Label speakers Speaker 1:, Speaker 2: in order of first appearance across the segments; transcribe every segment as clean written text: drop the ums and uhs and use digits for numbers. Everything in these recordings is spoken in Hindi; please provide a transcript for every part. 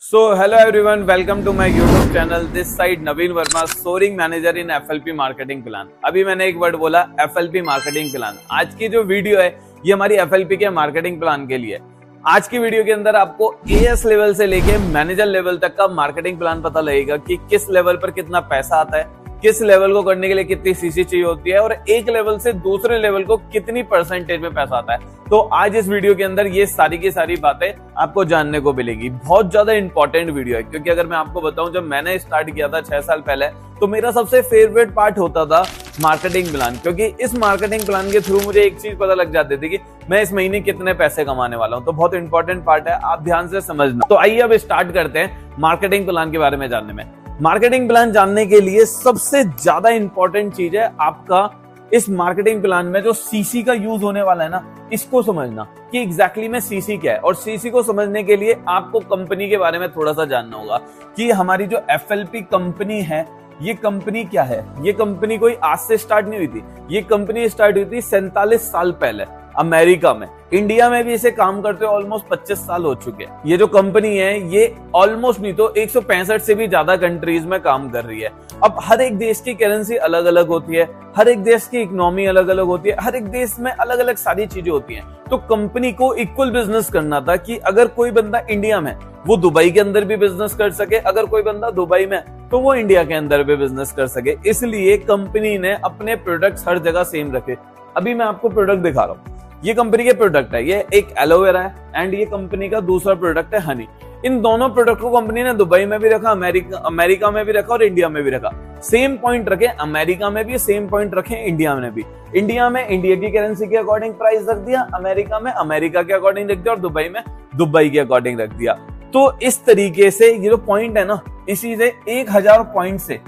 Speaker 1: So hello everyone, welcome to my YouTube channel. This side Naveen Verma, soaring manager in FLP marketing plan. अभी मैंने एक वर्ड बोला, एफएलपी मार्केटिंग प्लान। आज की जो वीडियो है ये हमारी एफएलपी के मार्केटिंग प्लान के लिए। आज की वीडियो के अंदर आपको एएस लेवल से लेके मैनेजर लेवल तक का मार्केटिंग प्लान पता लगेगा कि किस लेवल पर कितना पैसा आता है, किस लेवल को करने के लिए कितनी सीसी चाहिए होती है और एक लेवल से दूसरे लेवल को कितनी परसेंटेज में पैसा आता है। तो आज इस वीडियो के अंदर ये सारी की सारी बातें आपको जानने को मिलेगी। बहुत ज्यादा इंपॉर्टेंट वीडियो है, क्योंकि अगर मैं आपको बताऊं, जब मैंने स्टार्ट किया था 6 साल पहले, तो मेरा सबसे फेवरेट पार्ट होता था मार्केटिंग प्लान, क्योंकि इस मार्केटिंग प्लान के थ्रू मुझे एक चीज पता लग जाती थी कि मैं इस महीने कितने पैसे कमाने वाला हूं। तो बहुत इंपॉर्टेंट पार्ट है, आप ध्यान से समझना। तो आइए अब स्टार्ट करते हैं मार्केटिंग प्लान के बारे में जानने में। मार्केटिंग प्लान जानने के लिए सबसे ज्यादा इंपॉर्टेंट चीज है आपका इस मार्केटिंग प्लान में जो सीसी का यूज होने वाला है ना, इसको समझना कि एग्जैक्टली में सीसी क्या है। और सीसी को समझने के लिए आपको कंपनी के बारे में थोड़ा सा जानना होगा कि हमारी जो एफएलपी कंपनी है, ये कंपनी क्या है। ये कंपनी कोई आज से स्टार्ट नहीं हुई थी, ये कंपनी स्टार्ट हुई थी 47 साल पहले अमेरिका में। इंडिया में भी इसे काम करते हुए ऑलमोस्ट 25 साल हो चुके हैं। ये जो कंपनी है ये ऑलमोस्ट नहीं तो 165 से भी ज्यादा कंट्रीज में काम कर रही है। अब हर एक देश की करेंसी अलग अलग होती है, हर एक देश की इकोनॉमी अलग अलग होती है, हर एक देश में अलग अलग सारी चीजें होती हैं। तो कंपनी को इक्वल बिजनेस करना था कि अगर कोई बंदा इंडिया में, वो दुबई के अंदर भी बिजनेस कर सके, अगर कोई बंदा दुबई में तो वो इंडिया के अंदर भी बिजनेस कर सके। इसलिए कंपनी ने अपने प्रोडक्ट्स हर जगह सेम रखे। अभी मैं आपको प्रोडक्ट दिखा रहा हूँ, ये कंपनी के प्रोडक्ट है, ये एक एलोवेरा है एंड ये कंपनी का दूसरा प्रोडक्ट है हनी। इन दोनों प्रोडक्ट को कंपनी ने दुबई में भी रखा, अमेरिका में भी रखा और इंडिया में भी रखा। सेम पॉइंट रखे अमेरिका में भी, सेम पॉइंट रखे इंडिया में भी। इंडिया में इंडिया की करेंसी के अकॉर्डिंग प्राइस रख दिया, अमेरिका में अमेरिका के अकॉर्डिंग रख दिया और दुबई में दुबई के अकॉर्डिंग रख दिया। तो इस तरीके से ये जो पॉइंट है ना, इसी से 1000 पॉइंट से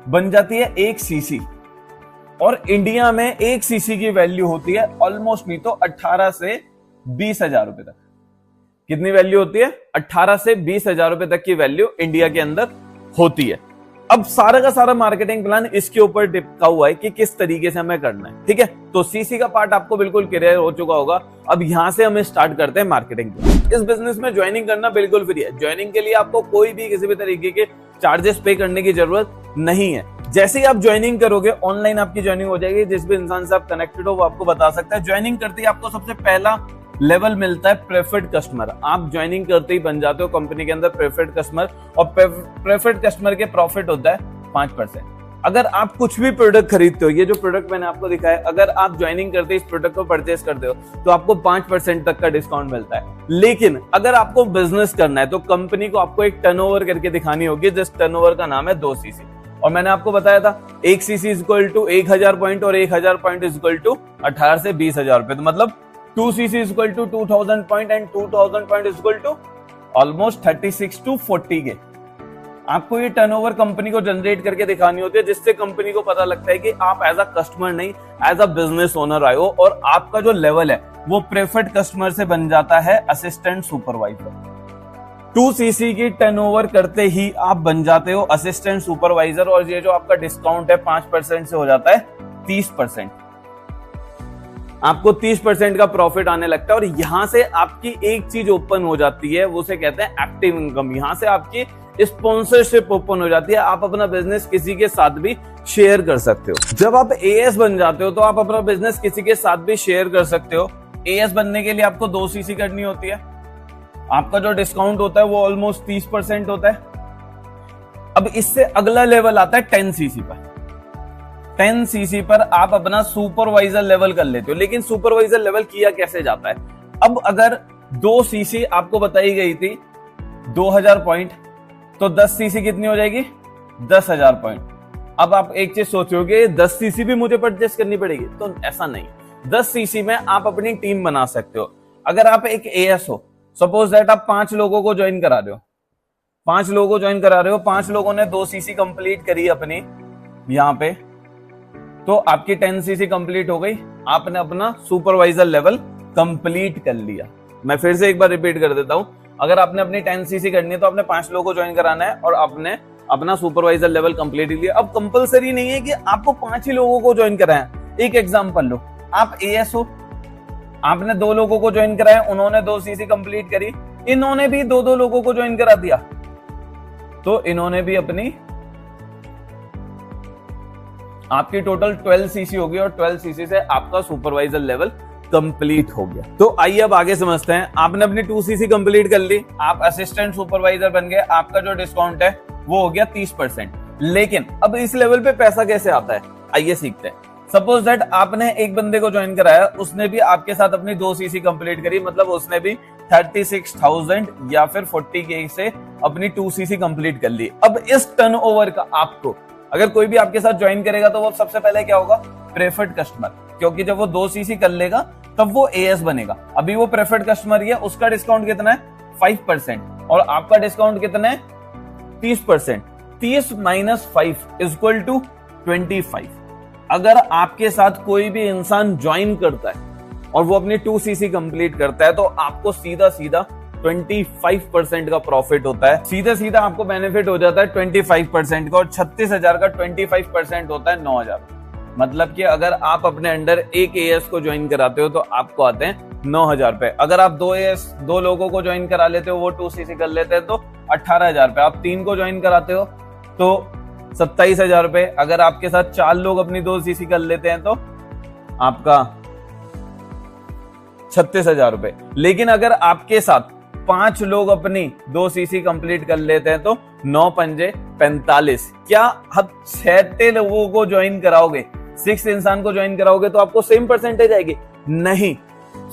Speaker 1: बन जाती है एक सीसी। और इंडिया में एक सीसी की वैल्यू होती है ऑलमोस्ट नहीं तो 18 से 20,000 रुपए तक। कितनी वैल्यू होती है? 18 से 20,000 रुपए तक की वैल्यू इंडिया के अंदर होती है। अब सारा का सारा मार्केटिंग प्लान इसके ऊपर टिका हुआ है कि किस तरीके से हमें करना है। ठीक है, तो सीसी का पार्ट आपको बिल्कुल क्लियर हो चुका होगा। अब यहां से हम स्टार्ट करते हैं मार्केटिंग प्लान। इस बिजनेस में ज्वाइनिंग करना बिल्कुल फ्री है। ज्वाइनिंग के लिए आपको कोई भी किसी भी तरीके के चार्जेस पे करने की जरूरत नहीं है। जैसे ही आप ज्वाइनिंग करोगे, ऑनलाइन आपकी ज्वाइनिंग हो जाएगी। जिस भी इंसान से आप कनेक्टेड हो वो आपको बता सकता है। ज्वाइनिंग करते ही आपको सबसे पहला लेवल मिलता है प्रेफर्ड कस्टमर। आप ज्वाइनिंग करते ही बन जाते हो कंपनी के अंदर प्रेफर्ड कस्टमर। और प्रेफर्ड कस्टमर के प्रॉफिट होता है 5%। अगर आप कुछ भी प्रोडक्ट खरीदते हो, ये जो प्रोडक्ट मैंने आपको दिखाया, अगर आप ज्वाइनिंग करते इस प्रोडक्ट को परचेस करते हो तो आपको 5% तक का डिस्काउंट मिलता है। लेकिन अगर आपको बिजनेस करना है तो कंपनी को आपको एक टर्नओवर करके दिखानी होगी, जिस टर्नओवर का नाम है 2 सीसी। और मैंने आपको बताया था 1 सीसी इक्वल टू 1000 पॉइंट और 1000 पॉइंट इक्वल टू 18 से 20,000 रुपए। तो मतलब 2 CC equal to 2000 point and 2000 point equal to almost 36 to 40 के। आपको ये टर्नओवर कंपनी को जनरेट करके दिखानी होती है, जिससे कंपनी को पता लगता है कि आप एज अ कस्टमर नहीं, एज अ बिजनेस ओनर आए हो और आपका जो लेवल है वो प्रेफर्ड कस्टमर से बन जाता है असिस्टेंट सुपरवाइजर। 2 सीसी की टर्नओवर करते ही आप बन जाते हो असिस्टेंट सुपरवाइजर। और ये जो आपका डिस्काउंट है 5% से हो जाता है 30%। आपको 30% का प्रॉफिट आने लगता है। और यहां से आपकी एक चीज ओपन हो जाती है, वो उसे कहते हैं एक्टिव इनकम। यहां से आपकी स्पॉन्सरशिप ओपन हो जाती है। आप अपना बिजनेस किसी के साथ भी शेयर कर सकते हो। जब आप एएस बन जाते हो तो आप अपना बिजनेस किसी के साथ भी शेयर कर सकते हो। एएस बनने के लिए आपको 2 सीसी करनी होती है। आपका जो डिस्काउंट होता है वो ऑलमोस्ट 30% होता है। अब इससे अगला लेवल आता है 10 सीसी पर। 10 सीसी पर आप अपना सुपरवाइजर लेवल कर लेते हो। लेकिन सुपरवाइजर लेवल किया कैसे जाता है? अब अगर 2 सीसी आपको बताई गई थी 2000 पॉइंट, तो 10 सीसी कितनी हो जाएगी? 10,000 पॉइंट। अब आप एक चीज सोचोगे 10 सीसी भी मुझे परचेस करनी पड़ेगी, तो ऐसा नहीं। 10 सीसी में आप अपनी टीम बना सकते हो। अगर आप एक एएस हो, सपोज दैट आप 5 लोगों को ज्वाइन करा रहे हो, 5 लोगों को ज्वाइन करा रहे हो, 5 लोगों ने 2 सीसी कंप्लीट करी अपनी यहां पे, तो आपकी 10 सीसी कंप्लीट हो गई। आपने अपना सुपरवाइजर लेवल कंप्लीट कर लिया। मैं फिर से एक बार रिपीट कर देता हूं, अगर आपने अपनी 10 सीसी करनी है तो आपने 5 लोगों को ज्वाइन कराना है और आपने अपना सुपरवाइजर लेवल कंप्लीट लिया। अब कंपलसरी नहीं है कि आपको 5 ही लोगों को ज्वाइन कराना है। एक एग्जांपल लो, आप एएस हो, आपने 2 लोगों को ज्वाइन कराया, उन्होंने 2 सीसी कंप्लीट करी, इन्होंने भी दो दो लोगों को ज्वाइन करा दिया, तो इन्होंने भी अपनी, आपकी टोटल 12 सीसी होगी और 12 सीसी से आपका सुपरवाइजर लेवल कंप्लीट हो गया। तो आइए अब आगे समझते हैं। आपने अपनी 2 सीसी कंप्लीट कर ली, आप असिस्टेंट सुपरवाइजर बन गए, आपका जो डिस्काउंट है वो हो गया 30%। लेकिन अब इस लेवल पे पैसा कैसे आता है, आइए सीखते हैं। सपोज दैट आपने एक बंदे को ज्वाइन कराया, उसने भी आपके साथ अपनी 2 सीसी कंप्लीट करी, मतलब उसने भी 36,000 या फिर 40K से अपनी 2 सीसी कंप्लीट कर ली। अब इस टर्नओवर का आपको, अगर कोई भी आपके साथ ज्वाइन करेगा तो वो सबसे पहले क्या होगा, प्रेफर्ड कस्टमर, क्योंकि जब वो 2 सीसी कर लेगा तब वो एएस बनेगा। अभी वो प्रेफर्ड कस्टमर ही है, उसका डिस्काउंट कितना है 5% और आपका डिस्काउंट कितना है 30%। 30 - 5 = 25। अगर आपके साथ कोई भी इंसान ज्वाइन करता है और वो अपनी 2 सीसी कंप्लीट करता है तो आपको सीधा सीधा 25% का प्रॉफिट होता है। सीधा सीधा आपको बेनिफिट हो जाता है 25% का, और 36,000 का 25% होता है 9,000। मतलब कि अगर आप अपने अंडर एक एएस को ज्वाइन कराते हो तो आपको आते हैं 9,000 रुपए। अगर आप 2 लोगों को ज्वाइन करा लेते हो, वो 2 सीसी कर लेते हैं तो 18,000 रुपए। आप 3 को ज्वाइन कराते हो तो 27,000 रुपए। अगर आपके साथ 4 लोग अपनी 2 सीसी कर लेते हैं तो आपका 36,000 रुपए। लेकिन अगर आपके साथ 5 लोग अपनी 2 सीसी कंप्लीट कर लेते हैं तो 9 पंजे 45। क्या आप 6 लोगों को ज्वाइन कराओगे, 6 इंसान को ज्वाइन कराओगे तो आपको सेम परसेंटेज आएगी? नहीं,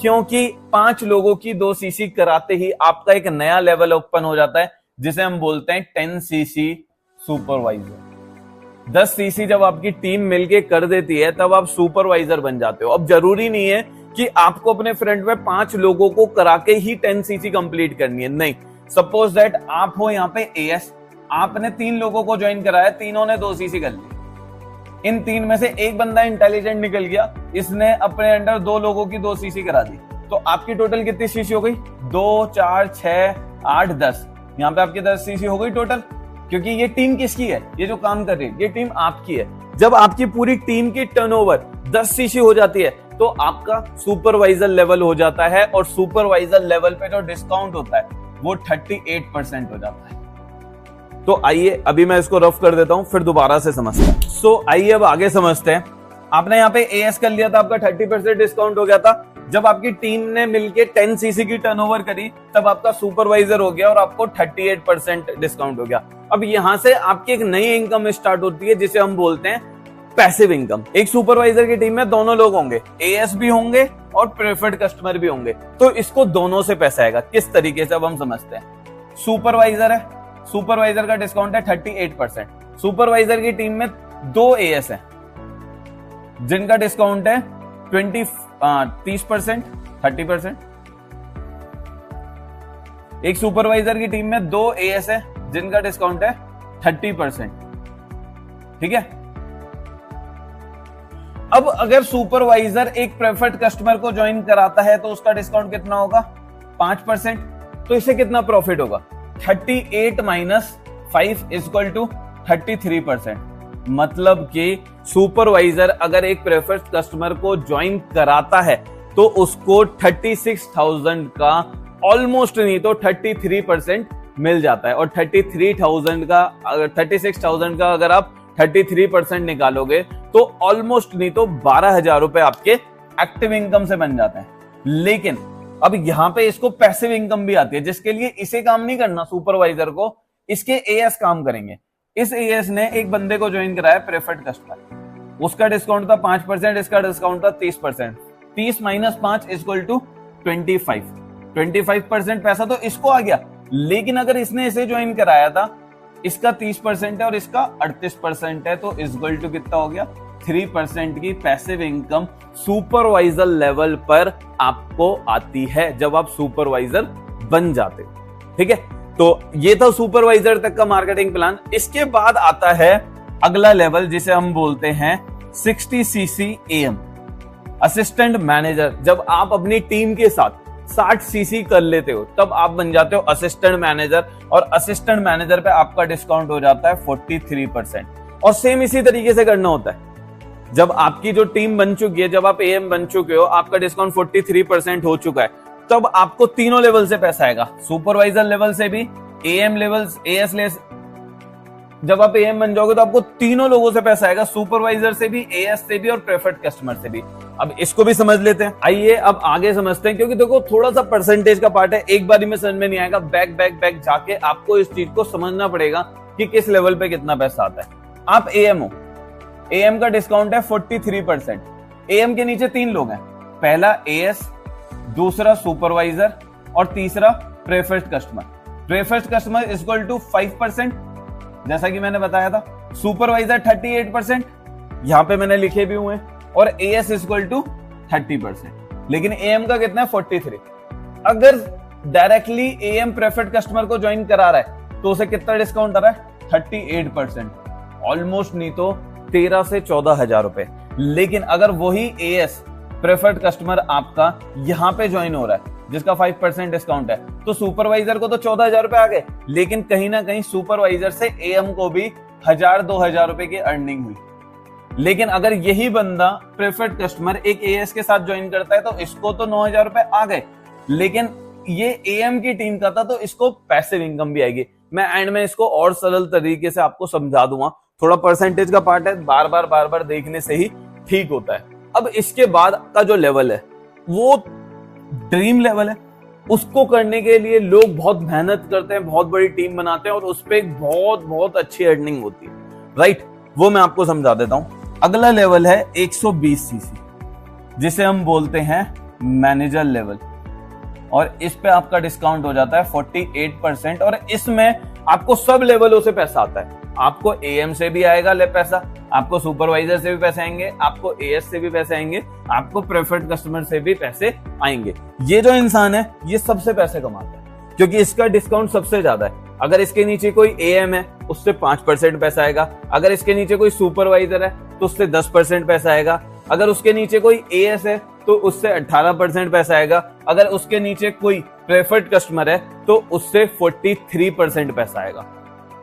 Speaker 1: क्योंकि 5 लोगों की 2 सीसी कराते ही आपका एक नया लेवल ओपन हो जाता है, जिसे हम बोलते हैं 10 सीसी सुपरवाइजर। 10 सीसी जब आपकी टीम मिलके कर देती है तब आप सुपरवाइजर बन जाते हो। अब जरूरी नहीं है कि आपको अपने फ्रंट में 5 लोगों को करा के ही 10 सीसी कंप्लीट करनी है, नहीं। सपोज दैट आप हो यहाँ पे एएस, आपने 3 लोगों को ज्वाइन कराया, तीनों ने 2 सीसी कर ली। इन 3 में से एक बंदा इंटेलिजेंट निकल गया, इसने अपने अंडर 2 लोगों की 2 सीसी करा दी, तो आपकी टोटल कितनी सीसी हो गई? 2, 4, 6, 8, 10। यहाँ पे आपकी 10 सीसी हो गई टोटल, क्योंकि ये टीम किसकी है, ये जो काम कर रही है ये टीम आपकी है। जब आपकी पूरी टीम की टर्नओवर 10 सीसी हो जाती है तो आपका सुपरवाइजर लेवल हो जाता है, और सुपरवाइजर लेवल पे जो डिस्काउंट होता है वो 38% हो जाता है। तो आइए अभी मैं इसको रफ कर देता हूं, फिर दोबारा से समझते हैं। सो आइए अब आगे समझते हैं। आपने यहाँ पे एएस कर लिया था, आपका 30% डिस्काउंट हो गया था। जब आपकी टीम ने मिलके 10 सीसी की टर्नओवर करी तब आपका सुपरवाइजर हो गया और आपको 38% डिस्काउंट हो गया। अब यहां से आपकी एक नई इनकम स्टार्ट होती है, जिसे हम बोलते हैं पैसिव इनकम। एक सुपरवाइजर की टीम में दोनों लोग होंगे, एएस भी होंगे और प्रेफर्ड कस्टमर भी होंगे, तो इसको दोनों से पैसा आएगा। किस तरीके से, अब हम समझते हैं। सुपरवाइजर है, सुपरवाइजर का डिस्काउंट है 38%। सुपरवाइजर की टीम में 2 एएस है जिनका डिस्काउंट है 30%, 30%। एक सुपरवाइजर की टीम में 2 एएस है जिनका डिस्काउंट है 30%। ठीक है। अब अगर सुपरवाइजर एक प्रेफर्ड कस्टमर को ज्वाइन कराता है तो उसका डिस्काउंट कितना होगा? 5%। तो इसे कितना प्रॉफिट होगा? 38 - 5 = 33%। मतलब कि सुपरवाइजर अगर एक प्रेफर्ड कस्टमर को ज्वाइन कराता है तो उसको 36,000 का ऑलमोस्ट नहीं तो 33% मिल जाता है। और 33,000 का अगर 36,000 का अगर आप 33% निकालोगे तो ऑलमोस्ट नहीं तो 12,000 रुपए आपके एक्टिव इनकम से बन जाते हैं। लेकिन अब यहां पे इसको पैसिव इनकम भी आती है, जिसके लिए इसे काम नहीं करना सुपरवाइजर को, इसके एएस काम करेंगे। इस एएस ने एक बंदे को ज्वाइन कराया प्रेफर्ड कस्टमर, उसका डिस्काउंट था 5%, इसका डिस्काउंट था 30%। 30 - 5 = 25। 25% पैसा तो इसको आ गया। लेकिन अगर इसने इसे ज्वाइन कराया था, इसका 30% है और इसका 38% है, तो इक्वल टू कितना हो गया? 3% की पैसिव इनकम सुपरवाइजर लेवल पर आपको आती है जब आप सुपरवाइजर बन जाते हो। ठीक है, तो ये था सुपरवाइजर तक का मार्केटिंग प्लान। इसके बाद आता है अगला लेवल, जिसे हम बोलते हैं 60 सीसी एएम, असिस्टेंट मैनेजर। जब आप अपनी टीम के साथ 60 सीसी कर लेते हो तब आप बन जाते हो असिस्टेंट मैनेजर, और असिस्टेंट मैनेजर पे आपका डिस्काउंट हो जाता है 43%। और सेम इसी तरीके से करना होता है। जब आपकी जो टीम बन चुकी है, जब आप एएम बन चुके हो, आपका डिस्काउंट 43% हो चुका है, तब आपको तीनों लेवल से पैसा आएगा, सुपरवाइजर लेवल से भी, एएम लेवल, एएस ले, जब आप एएम बन जाओगे तो आपको तीनों लोगों से पैसा आएगा, सुपरवाइजर से भी, एएस से भी और प्रेफर्ड कस्टमर से भी। अब इसको भी समझ लेते हैं। आइए अब आगे समझते हैं, क्योंकि देखो थोड़ा सा परसेंटेज का पार्ट है, एक बारी में समझ में नहीं आएगा, बैक जाके आपको इस चीज को समझना पड़ेगा कि किस लेवल पे कितना पैसा आता है। आप एएम हो, एएम का डिस्काउंट है 43%। एएम के नीचे 3 लोग हैं, पहला एएस, दूसरा सुपरवाइजर और तीसरा preferred customer. Preferred customer equal to 5%, जैसा कि मैंने बताया था। सुपरवाइजर 38%, यहां पे मैंने लिखे भी हुए हैं, और एएस इक्वल टू 30%। लेकिन एएम का कितना है 43। अगर डायरेक्टली एएम प्रेफर्ड कस्टमर को ज्वाइन करा रहा है तो उसे कितना डिस्काउंट आ रहा है 38%, ऑलमोस्ट नहीं तो 13 से 14 हजार रुपए। लेकिन अगर वही एएस प्रेफर्ड कस्टमर आपका यहां पे ज्वाइन हो रहा है जिसका 5% डिस्काउंट है, तो सुपरवाइजर को तो 14,000 रुपए आ गए, लेकिन कहीं ना कहीं सुपरवाइजर से एएम को भी 1,000-2,000 रुपए की अर्निंग हुई। लेकिन अगर यही बंदा प्रेफर्ड कस्टमर एक एएस के साथ ज्वाइन करता है तो इसको तो 9,000 रुपए आ गए, लेकिन ये एएम की टीम का था तो इसको पैसिव इनकम भी आएगी। मैं एंड में इसको और सरल तरीके से आपको समझा दूंगा, थोड़ा परसेंटेज का पार्ट है, बार बार देखने से ही ठीक होता है। अब इसके बाद का जो लेवल है वो ड्रीम लेवल है, उसको करने के लिए लोग बहुत मेहनत करते हैं, बहुत बड़ी टीम बनाते हैं और उस पे बहुत अच्छी अर्निंग होती है, राइट। वो मैं आपको समझा देता हूं। अगला लेवल है 120 सीसी, जिसे हम बोलते हैं मैनेजर लेवल, और इस पे आपका डिस्काउंट हो जाता है 48%। और इसमें आपको सब लेवलों से पैसा आता है, आपको एएम से भी आएगा पैसा, आपको सुपरवाइजर से भी पैसे आएंगे, आपको एएस से भी पैसे आएंगे, आपको प्रेफर्ड कस्टमर से भी पैसे आएंगे। ये जो इंसान है ये सबसे पैसे कमाता है क्योंकि इसका डिस्काउंट सबसे ज्यादा है। अगर इसके नीचे कोई एएम है उससे 5% पैसा आएगा, अगर इसके नीचे कोई सुपरवाइजर है तो उससे 10% पैसा आएगा, अगर उसके नीचे कोई एएस है तो उससे 18% पैसा आएगा, अगर उसके नीचे कोई प्रेफर्ड कस्टमर है तो उससे 43% पैसा आएगा।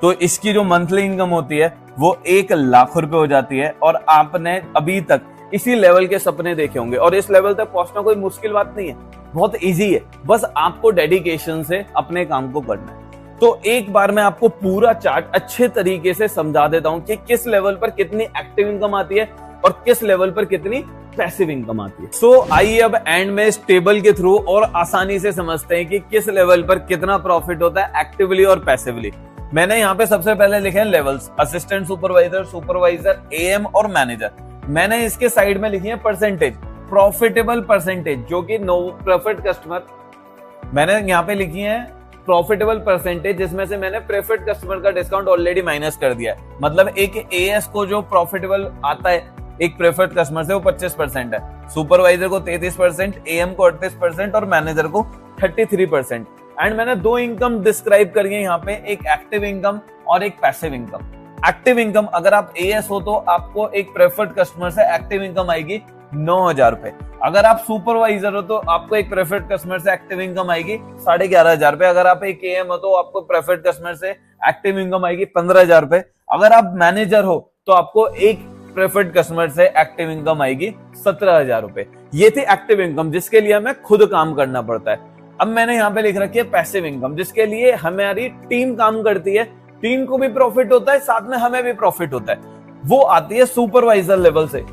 Speaker 1: तो इसकी जो मंथली इनकम होती है वो 1 लाख रुपए हो जाती है। और आपने अभी तक इसी लेवल के सपने देखे होंगे, और इस लेवल तक पहुंचना कोई मुश्किल बात नहीं है, बहुत इजी है, बस आपको डेडिकेशन से अपने काम को करना है। तो एक बार मैं आपको पूरा चार्ट अच्छे तरीके से समझा देता हूं कि किस लेवल पर कितनी एक्टिव इनकम आती है और किस लेवल पर कितनी पैसिव इनकम आती है। सो आइए अब एंड में इस टेबल के थ्रू और आसानी से समझते हैं कि किस लेवल पर कितना प्रॉफिट होता है एक्टिवली और पैसिवली। मैंने यहाँ पे सबसे पहले लिखे हैं levels, assistant supervisor, supervisor, am और मैनेजर। मैंने इसके साइड में लिखी है परसेंटेज, प्रॉफिटेबल परसेंटेज, जो कि नो प्रेफर्ड कस्टमर, मैंने यहाँ पे लिखी है प्रॉफिटेबल परसेंटेज, जिसमें से मैंने प्रेफर्ड कस्टमर का डिस्काउंट ऑलरेडी माइनस कर दिया है। मतलब एक एएस को जो प्रॉफिटेबल आता है एक प्रेफर्ड कस्टमर से वो 25% है, सुपरवाइजर को 33%, एएम को 38% और मैनेजर को 33%। एंड मैंने 2 इनकम डिस्क्राइब करी है यहाँ पे, एक एक्टिव इनकम और एक पैसिव इनकम। एक्टिव इनकम, अगर आप एएस हो तो आपको एक प्रेफर्ड कस्टमर से एक्टिव इनकम आएगी 9,000 रुपए। अगर आप सुपरवाइजर हो तो आपको एक प्रेफर्ड कस्टमर से एक्टिव इनकम आएगी 11,500 रुपए। अगर आप एक एएम हो तो आपको प्रेफर्ड कस्टमर से एक्टिव इनकम आएगी 15,000 रुपए। अगर आप मैनेजर हो तो आपको एक प्रेफर्ड कस्टमर से एक्टिव इनकम आएगी 17,000 रुपए। ये थी एक्टिव इनकम, जिसके लिए हमें खुद काम करना पड़ता है। अब मैंने यहाँ पे लिख रखी है पैसिव इनकम, जिसके लिए हमारी टीम काम करती है, टीम को भी प्रॉफिट होता है, साथ में हमें भी प्रॉफिट होता है। वो आती है सुपरवाइजर लेवल से।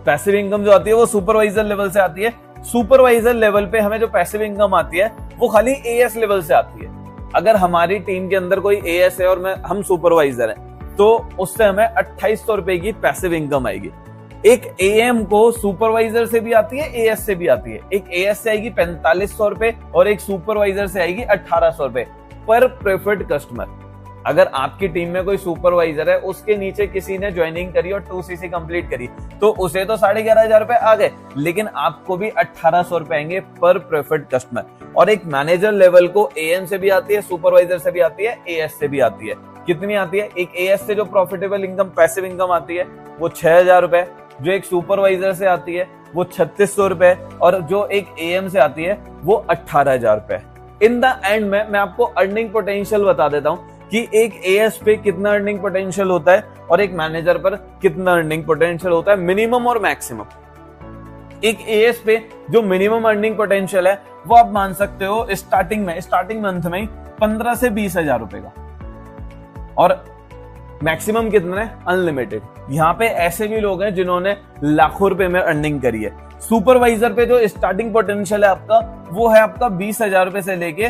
Speaker 1: पैसिव इनकम जो आती है वो सुपरवाइजर लेवल से आती है। सुपरवाइजर लेवल पे हमें जो पैसिव इनकम आती है वो खाली एएस लेवल से आती है। अगर हमारी टीम के अंदर कोई एएस है और हम सुपरवाइजर हैं तो उससे हमें 2,800 रुपए की पैसिव इनकम आएगी। एक एएम को सुपरवाइजर से भी आती है, एएस से भी आती है। एक एएस से आएगी 4,500 रुपए और एक सुपरवाइजर से आएगी 1,800 रुपए पर प्रेफर्ड कस्टमर। अगर आपकी टीम में कोई सुपरवाइजर है, उसके नीचे किसी ने ज्वाइनिंग करी और 2cc कंप्लीट करी तो उसे तो 11,500 रुपए आ गए, लेकिन आपको भी 1,800 रुपए आएंगे पर प्रेफर्ड कस्टमर। और एक मैनेजर लेवल को एएम से भी आती है, सुपरवाइजर से भी आती है, एएस से भी आती है। कितनी आती है? एक एएस से जो प्रॉफिटेबल इनकम पैसिव इनकम आती है वो 6,000 रुपए, जो एक सुपरवाइजर से आती है वो 3,600 रुपए, और जो एक एएम से आती है वो 18,000 रुपए। इन द एंड में मैं आपको अर्निंग पोटेंशियल बता देता हूं कि एक एएस पे कितना अर्निंग पोटेंशियल होता है और एक मैनेजर पर कितना अर्निंग पोटेंशियल होता है, मिनिमम और मैक्सिमम। एक एएस पे जो मिनिमम अर्निंग पोटेंशियल है वो आप मान सकते हो स्टार्टिंग मंथ में 15 से 20 हजार रुपए का, और मैक्सिमम कितना है? अनलिमिटेड। यहाँ पे ऐसे भी लोग हैं जिन्होंने लाखों रुपए में अर्निंग करी है। सुपरवाइजर पे जो स्टार्टिंग पोटेंशियल है आपका, वो है आपका 20,000 रुपए से लेके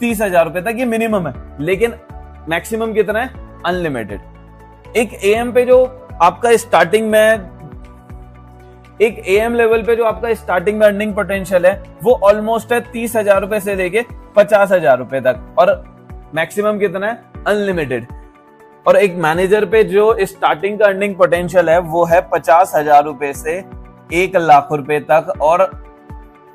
Speaker 1: 30,000 रुपए तक, ये मिनिमम है, लेकिन मैक्सिमम कितना है? अनलिमिटेड। एक एएम पे जो आपका स्टार्टिंग में लेवल पे जो आपका स्टार्टिंग में अर्निंग पोटेंशियल है, वो ऑलमोस्ट है 30,000 रुपए से लेके 50,000 रुपए तक, और मैक्सिमम कितना है? अनलिमिटेड। और एक मैनेजर पे जो स्टार्टिंग का अर्निंग पोटेंशियल है, वो है 50,000 रुपए से 1 लाख रुपए तक, और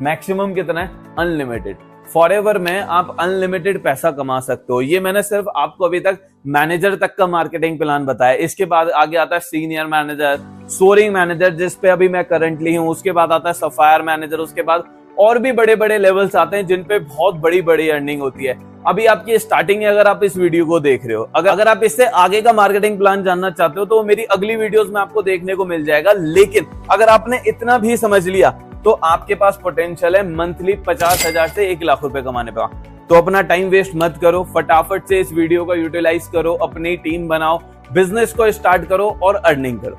Speaker 1: मैक्सिमम कितना है? अनलिमिटेड। फॉरएवर में आप अनलिमिटेड पैसा कमा सकते हो। ये मैंने सिर्फ आपको अभी तक मैनेजर तक का मार्केटिंग प्लान बताया। इसके बाद आगे आता है सीनियर मैनेजर, सोरिंग मैनेजर जिस पे अभी मैं करंटली हूं, उसके बाद आता है सफायर मैनेजर, उसके बाद और भी बड़े बड़े लेवल्स आते हैं जिन पे बहुत बड़ी बड़ी अर्निंग होती है। अभी आपकी स्टार्टिंग है अगर आप इस वीडियो को देख रहे हो। अगर आप इससे आगे का मार्केटिंग प्लान जानना चाहते हो तो मेरी अगली वीडियोस में आपको देखने को मिल जाएगा। लेकिन अगर आपने इतना भी समझ लिया तो आपके पास पोटेंशियल है मंथली 50,000 से 1 लाख रुपए कमाने का। तो अपना टाइम वेस्ट मत करो, फटाफट से इस वीडियो का यूटिलाइज करो, अपनी टीम बनाओ, बिजनेस को स्टार्ट करो और अर्निंग करो।